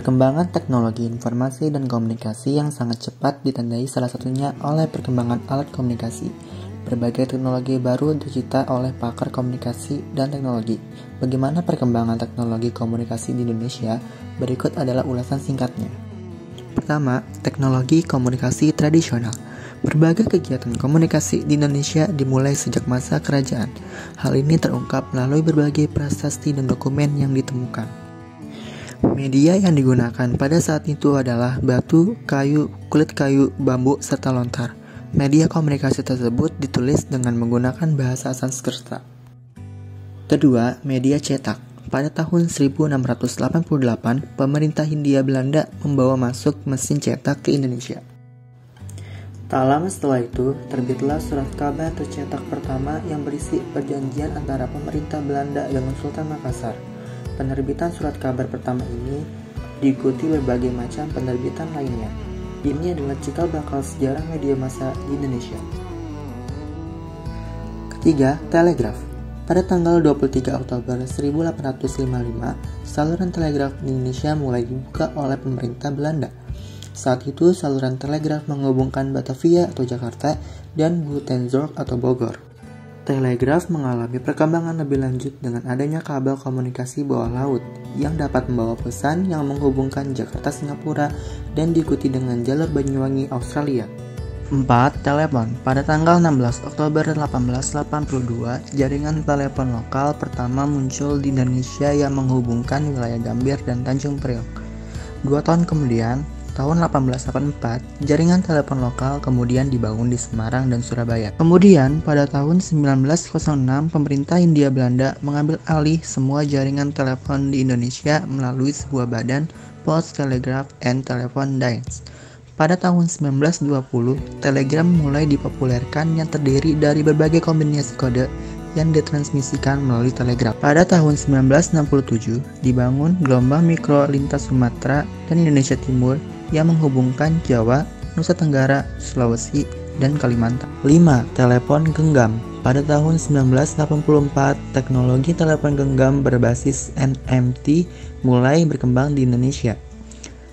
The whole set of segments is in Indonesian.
Perkembangan teknologi informasi dan komunikasi yang sangat cepat ditandai salah satunya oleh perkembangan alat komunikasi. Berbagai teknologi baru tercipta oleh pakar komunikasi dan teknologi. Bagaimana perkembangan teknologi komunikasi di Indonesia? Berikut adalah ulasan singkatnya. Pertama, teknologi komunikasi tradisional. Berbagai kegiatan komunikasi di Indonesia dimulai sejak masa kerajaan. Hal ini terungkap melalui berbagai prasasti dan dokumen yang ditemukan. Media yang digunakan pada saat itu adalah batu, kayu, kulit kayu, bambu, serta lontar. Media komunikasi tersebut ditulis dengan menggunakan bahasa Sanskerta. Kedua, media cetak. Pada tahun 1688, pemerintah Hindia Belanda membawa masuk mesin cetak ke Indonesia. Tak lama setelah itu, terbitlah surat kabar tercetak pertama yang berisi perjanjian antara pemerintah Belanda dengan Sultan Makassar. Penerbitan surat kabar pertama ini diikuti berbagai macam penerbitan lainnya. Ini adalah cikal bakal sejarah media massa di Indonesia. Ketiga, telegraf. Pada tanggal 23 Oktober 1855, saluran telegraf di Indonesia mulai dibuka oleh pemerintah Belanda. Saat itu, saluran telegraf menghubungkan Batavia atau Jakarta dan Buitenzorg atau Bogor. Telegraf mengalami perkembangan lebih lanjut dengan adanya kabel komunikasi bawah laut yang dapat membawa pesan yang menghubungkan Jakarta Singapura dan diikuti dengan jalur Banyuwangi Australia. 4. Telepon. Pada tanggal 16 Oktober 1882, jaringan telepon lokal pertama muncul di Indonesia yang menghubungkan wilayah Gambir dan Tanjung Priok. 2 tahun kemudian, tahun 1884, jaringan telepon lokal kemudian dibangun di Semarang dan Surabaya. Kemudian, pada tahun 1906, pemerintah Hindia Belanda mengambil alih semua jaringan telepon di Indonesia melalui sebuah badan, Post Telegraph and Telephone Dienst. Pada tahun 1920, telegram mulai dipopulerkan yang terdiri dari berbagai kombinasi kode yang ditransmisikan melalui telegraf. Pada tahun 1967, dibangun gelombang mikro lintas Sumatera dan Indonesia Timur yang menghubungkan Jawa, Nusa Tenggara, Sulawesi, dan Kalimantan. 5. Telepon genggam. Pada tahun 1984, teknologi telepon genggam berbasis NMT mulai berkembang di Indonesia.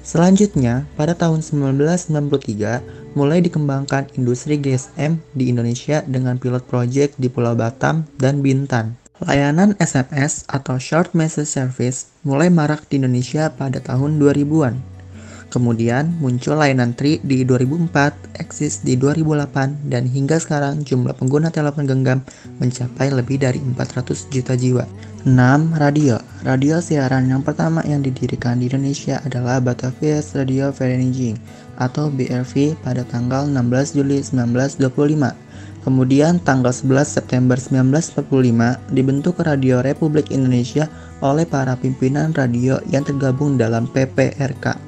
Selanjutnya, pada tahun 1993, mulai dikembangkan industri GSM di Indonesia dengan pilot project di Pulau Batam dan Bintan. Layanan SMS atau Short Message Service mulai marak di Indonesia pada tahun 2000-an. Kemudian muncul layanan TRI di 2004, eksis di 2008, dan hingga sekarang jumlah pengguna telepon genggam mencapai lebih dari 400 juta jiwa. 6. Radio. Radio siaran yang pertama yang didirikan di Indonesia adalah Batavia Radio Vereniging atau BRV pada tanggal 16 Juli 1925. Kemudian tanggal 11 September 1945 dibentuk Radio Republik Indonesia oleh para pimpinan radio yang tergabung dalam PPRK.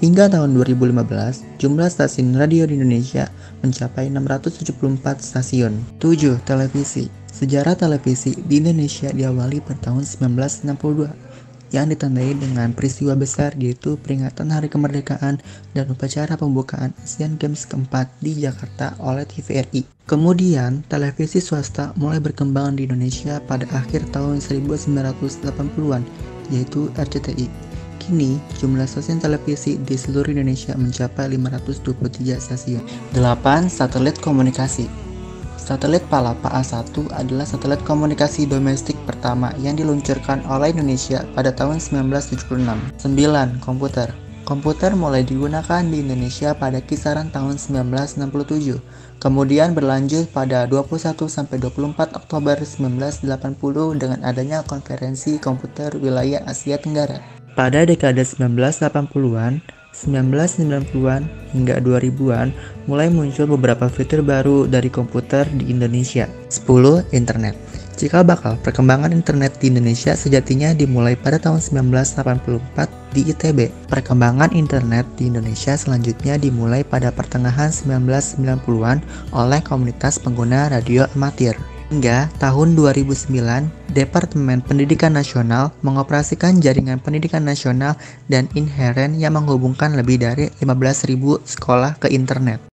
Hingga tahun 2015, jumlah stasiun radio di Indonesia mencapai 674 stasiun. 7. Televisi. Sejarah televisi di Indonesia diawali pada tahun 1962 yang ditandai dengan peristiwa besar yaitu peringatan Hari Kemerdekaan dan upacara pembukaan Asian Games keempat di Jakarta oleh TVRI. Kemudian, televisi swasta mulai berkembang di Indonesia pada akhir tahun 1980-an yaitu RCTI. Kini, jumlah stasiun televisi di seluruh Indonesia mencapai 523 stasiun. 8. Satelit komunikasi. Satelit Palapa A1 adalah satelit komunikasi domestik pertama yang diluncurkan oleh Indonesia pada tahun 1976. 9. Komputer. Komputer mulai digunakan di Indonesia pada kisaran tahun 1967. Kemudian berlanjut pada 21-24 Oktober 1980 dengan adanya konferensi komputer wilayah Asia Tenggara. Pada dekade 1980-an, 1990-an, hingga 2000-an, mulai muncul beberapa fitur baru dari komputer di Indonesia. 10. Internet. Cikal bakal perkembangan internet di Indonesia sejatinya dimulai pada tahun 1984 di ITB. Perkembangan internet di Indonesia selanjutnya dimulai pada pertengahan 1990-an oleh komunitas pengguna radio amatir. Hingga tahun 2009, Departemen Pendidikan Nasional mengoperasikan jaringan pendidikan nasional dan inheren yang menghubungkan lebih dari 15.000 sekolah ke internet.